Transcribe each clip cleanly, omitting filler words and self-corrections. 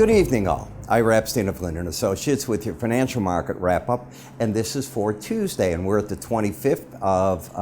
Good evening, all. Ira Epstein of Linn Associates with your financial market wrap-up, and this is for Tuesday, and we're at the 25th of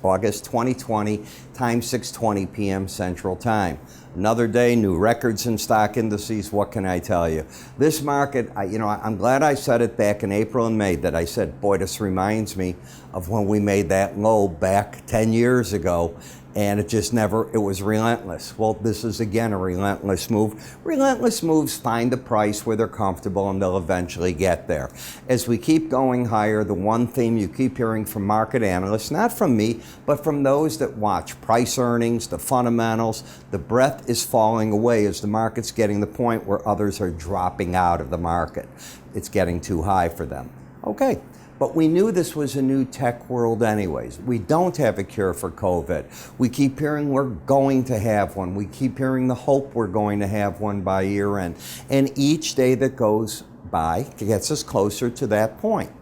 August 2020, time 6:20 p.m. Central Time. Another day, new records in stock indices. What can I tell you? This market, I'm glad I said it back in April and May that I said, boy, this reminds me of when we made that low back 10 years ago. And it was relentless. Well, this is again a relentless move. Relentless moves find a price where they're comfortable and they'll eventually get there. As we keep going higher, the one theme you keep hearing from market analysts, not from me, but from those that watch price earnings, the fundamentals, the breath is falling away as the market's getting the point where others are dropping out of the market. It's getting too high for them. Okay. But we knew this was a new tech world anyways. We don't have a cure for COVID. We keep hearing we're going to have one. We keep hearing the hope we're going to have one by year end. And each day that goes by gets us closer to that point.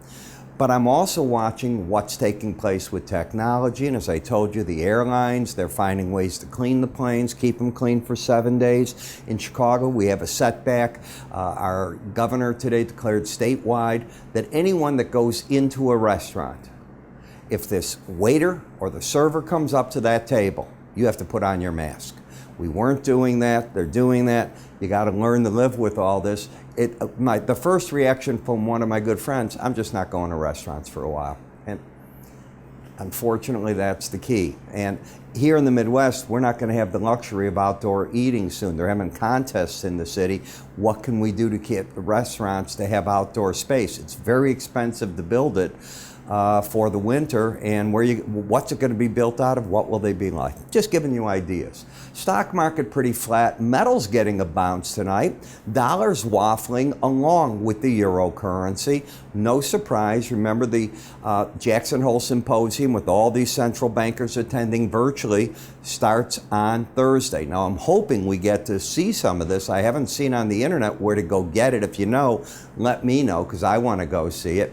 But I'm also watching what's taking place with technology. And as I told you, the airlines, they're finding ways to clean the planes, keep them clean for 7 days. In Chicago, we have a setback. Our governor today declared statewide that anyone that goes into a restaurant, if this waiter or the server comes up to that table, you have to put on your mask. We weren't doing that. They're doing that. You got to learn to live with all this. The first reaction from one of my good friends, I'm just not going to restaurants for a while. And unfortunately, that's the key. And here in the Midwest, we're not going to have the luxury of outdoor eating soon. They're having contests in the city. What can we do to get the restaurants to have outdoor space? It's very expensive to build it for the winter, and what's it going to be built out of? What will they be like? Just giving you ideas. Stock market pretty flat. Metals getting a bounce tonight. Dollars waffling along with the eurocurrency. No surprise. Remember the Jackson Hole Symposium with all these central bankers attending virtually starts on Thursday. Now I'm hoping we get to see some of this. I haven't seen on the internet where to go get it. If you know, let me know because I want to go see it.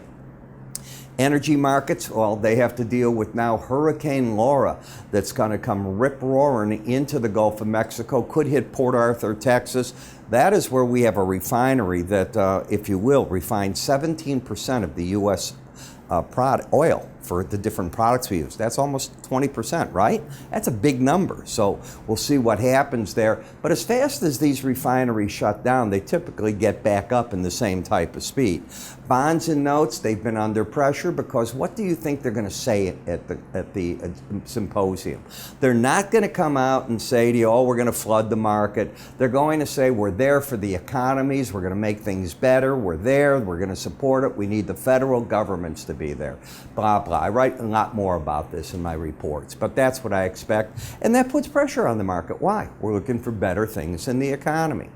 Energy markets, well, they have to deal with now Hurricane Laura that's going to come rip-roaring into the Gulf of Mexico, could hit Port Arthur, Texas. That is where we have a refinery that, if you will, refines 17% of the U.S. Oil for the different products we use. That's almost 20%, right? That's a big number. So we'll see what happens there. But as fast as these refineries shut down, they typically get back up in the same type of speed. Bonds and notes, they've been under pressure because what do you think they're going to say at the symposium? They're not going to come out and say to you, oh, we're going to flood the market. They're going to say we're there for the economies. We're going to make things better. We're there. We're going to support it. We need the federal governments to be there. Blah, blah. I write a lot more about this in my reports, but that's what I expect. And that puts pressure on the market. Why? We're looking for better things in the economy.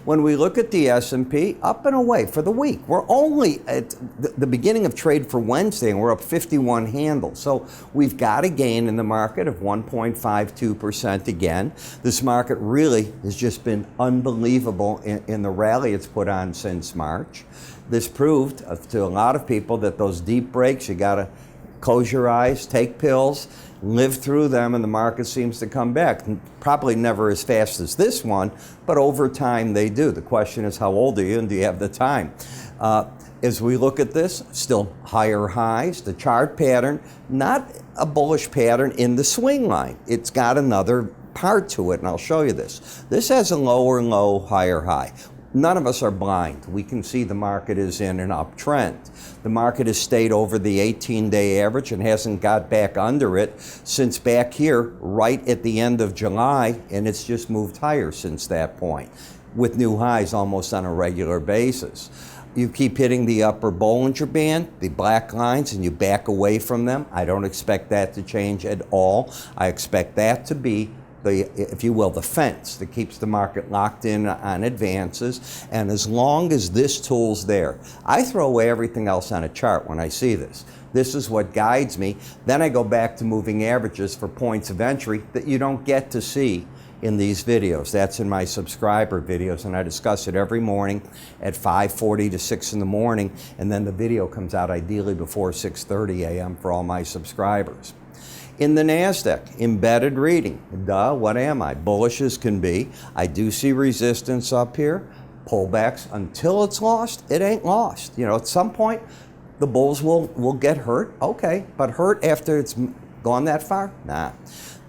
When we look at the S&P, up and away for the week. We're only at the beginning of trade for Wednesday, and we're up 51 handles. So we've got a gain in the market of 1.52% again. This market really has just been unbelievable in the rally it's put on since March. This proved to a lot of people that those deep breaks, you got to close your eyes, take pills, live through them, and the market seems to come back. Probably never as fast as this one, but over time they do. The question is, how old are you and do you have the time? As we look at this, still higher highs. The chart pattern, not a bullish pattern in the swing line. It's got another part to it, and I'll show you this. This has a lower low, higher high. None of us are blind. We can see the market is in an uptrend. The market has stayed over the 18-day average and hasn't got back under it since back here right at the end of July, and it's just moved higher since that point with new highs almost on a regular basis. You keep hitting the upper Bollinger Band, the black lines, and you back away from them. I don't expect that to change at all. I expect that to be if you will, the fence that keeps the market locked in on advances. And as long as this tool's there, I throw away everything else on a chart when I see this. This is what guides me. Then I go back to moving averages for points of entry that you don't get to see in these videos. That's in my subscriber videos, and I discuss it every morning at 5:40 to 6 in the morning, and then the video comes out ideally before 6:30 a.m. for all my subscribers. In the NASDAQ, embedded reading. What am I? Bullish as can be. I do see resistance up here. Pullbacks, until it's lost, it ain't lost. You know, at some point, the bulls will get hurt. Okay, but hurt after it's gone that far? Nah.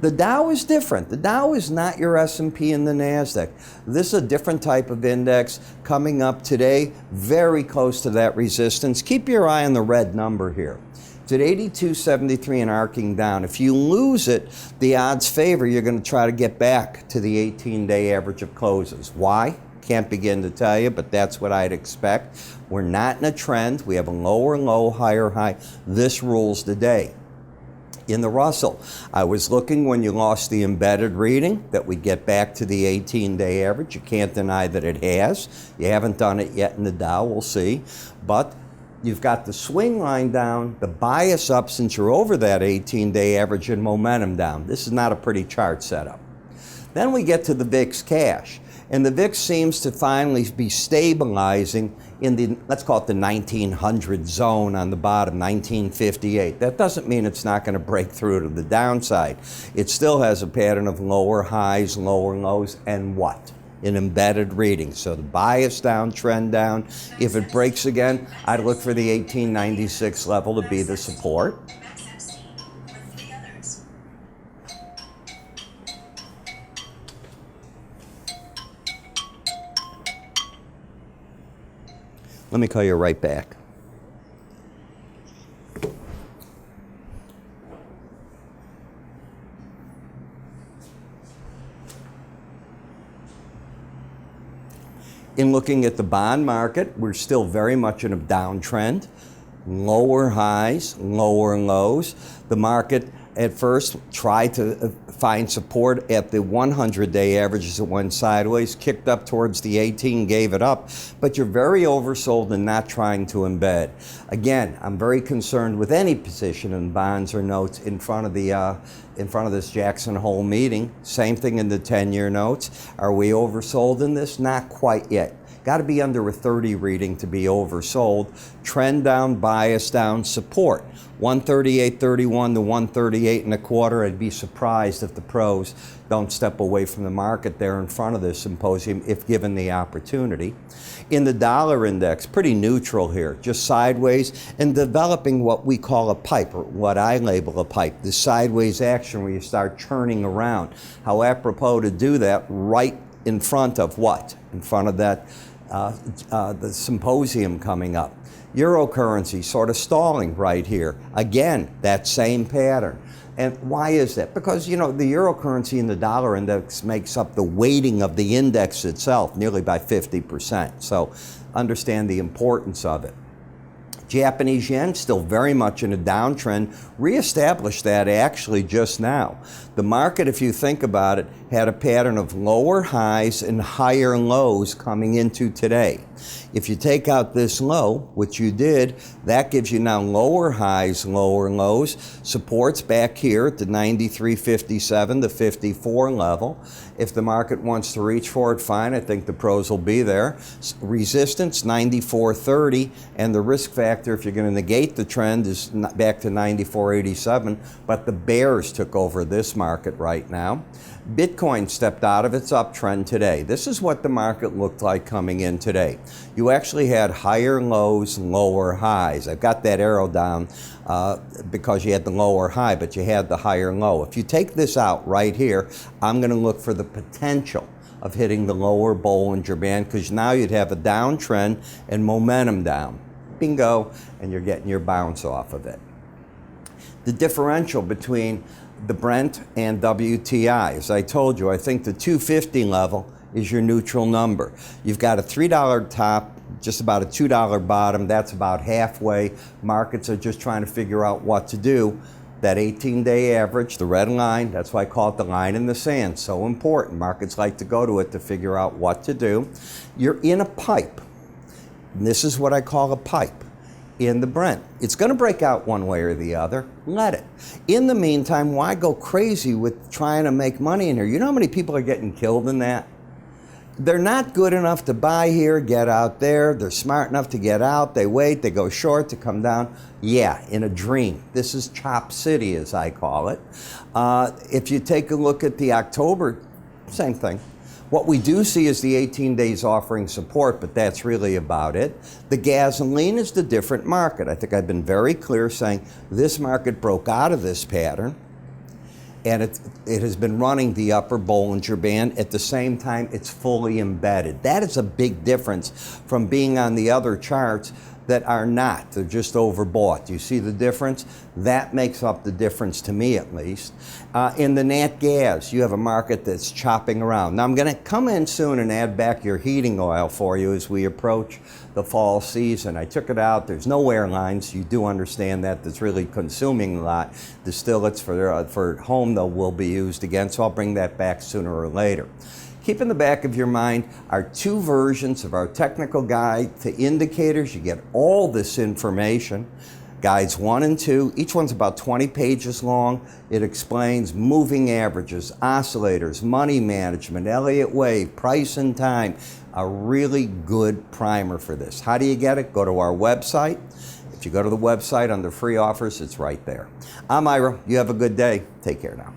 The Dow is different. The Dow is not your S&P and the NASDAQ. This is a different type of index coming up today, very close to that resistance. Keep your eye on the red number here. It's at 82.73 and arcing down. If you lose it, the odds favor you're going to try to get back to the 18-day average of closes. Why? Can't begin to tell you, but that's what I'd expect. We're not in a trend. We have a lower low, higher high. This rules the day. In the Russell, I was looking when you lost the embedded reading that we get back to the 18-day average. You can't deny that it has. You haven't done it yet in the Dow. We'll see. But you've got the swing line down, the bias up since you're over that 18-day average, and momentum down. This is not a pretty chart setup. Then we get to the VIX cash. And the VIX seems to finally be stabilizing in the, let's call it the 1900 zone on the bottom, 1958. That doesn't mean it's not going to break through to the downside. It still has a pattern of lower highs, lower lows, and what? An embedded reading. So the bias down, trend down. If it breaks again, I'd look for the 1896 level to be the support. Let me call you right back. In looking at the bond market, we're still very much in a downtrend. Lower highs, lower lows. The market at first tried to find support at the 100-day average as it went sideways, kicked up towards the 18, gave it up, but you're very oversold and not trying to embed. Again, I'm very concerned with any position in bonds or notes in front of this Jackson Hole meeting. Same thing in the 10-year notes. Are we oversold in this? Not quite yet. Got to be under a 30 reading to be oversold. Trend down, bias down, support. 138.31 to 138.25. I'd be surprised if the pros don't step away from the market there in front of this symposium if given the opportunity. In the dollar index, pretty neutral here, just sideways and developing what we call a pipe, or what I label a pipe, the sideways action where you start churning around. How apropos to do that right in front of what? In front of that the symposium coming up. Eurocurrency sort of stalling right here. Again, that same pattern. And why is that? Because, you know, the eurocurrency and the dollar index makes up the weighting of the index itself nearly by 50%. So understand the importance of it. Japanese yen still very much in a downtrend, reestablished that actually just now. The market, if you think about it, had a pattern of lower highs and higher lows coming into today. If you take out this low, which you did, that gives you now lower highs, lower lows. Supports back here at the 93.57 to 54 level. If the market wants to reach for it, fine. I think the pros will be there. Resistance, 94.30, and the risk factor, if you're going to negate the trend, is back to 94.87, but the bears took over this market right now. Bitcoin stepped out of its uptrend today. This is what the market looked like coming in today. You actually had higher lows, lower highs. I've got that arrow down because you had the lower high, but you had the higher low. If you take this out right here, I'm going to look for the potential of hitting the lower Bollinger Band, because now you'd have a downtrend and momentum down. Bingo, and you're getting your bounce off of it. The differential between the Brent and WTI, as I told you, I think the 250 level is your neutral number. You've got a $3 top, just about a $2 bottom. That's about halfway. Markets are just trying to figure out what to do. That 18-day average, the red line, that's why I call it the line in the sand. So important. Markets like to go to it to figure out what to do. You're in a pipe. And this is what I call a pipe in the Brent. It's going to break out one way or the other. Let it. In the meantime, why go crazy with trying to make money in here? You know how many people are getting killed in that? They're not good enough to buy here, get out there. They're smart enough to get out. They wait, they go short to come down. Yeah, in a dream. This is Chop City, as I call it. If you take a look at the October, same thing. What we do see is the 18 days offering support, but that's really about it. The gasoline is the different market. I think I've been very clear saying this market broke out of this pattern, and it has been running the upper Bollinger Band. At the same time, it's fully embedded. That is a big difference from being on the other charts that are not. They're just overbought. Do you see the difference? That makes up the difference to me, at least. In the nat gas, you have a market that's chopping around. Now, I'm going to come in soon and add back your heating oil for you as we approach the fall season. I took it out. There's no airlines. You do understand that. That's really consuming a lot. Distillates for home, though, will be used again, so I'll bring that back sooner or later. Keep in the back of your mind our two versions of our technical guide to indicators. You get all this information. Guides 1 and 2, each one's about 20 pages long. It explains moving averages, oscillators, money management, Elliott wave, price and time. A really good primer for this. How do you get it? Go to our website. If you go to the website under free offers, it's right there. I'm Ira. You have a good day. Take care now.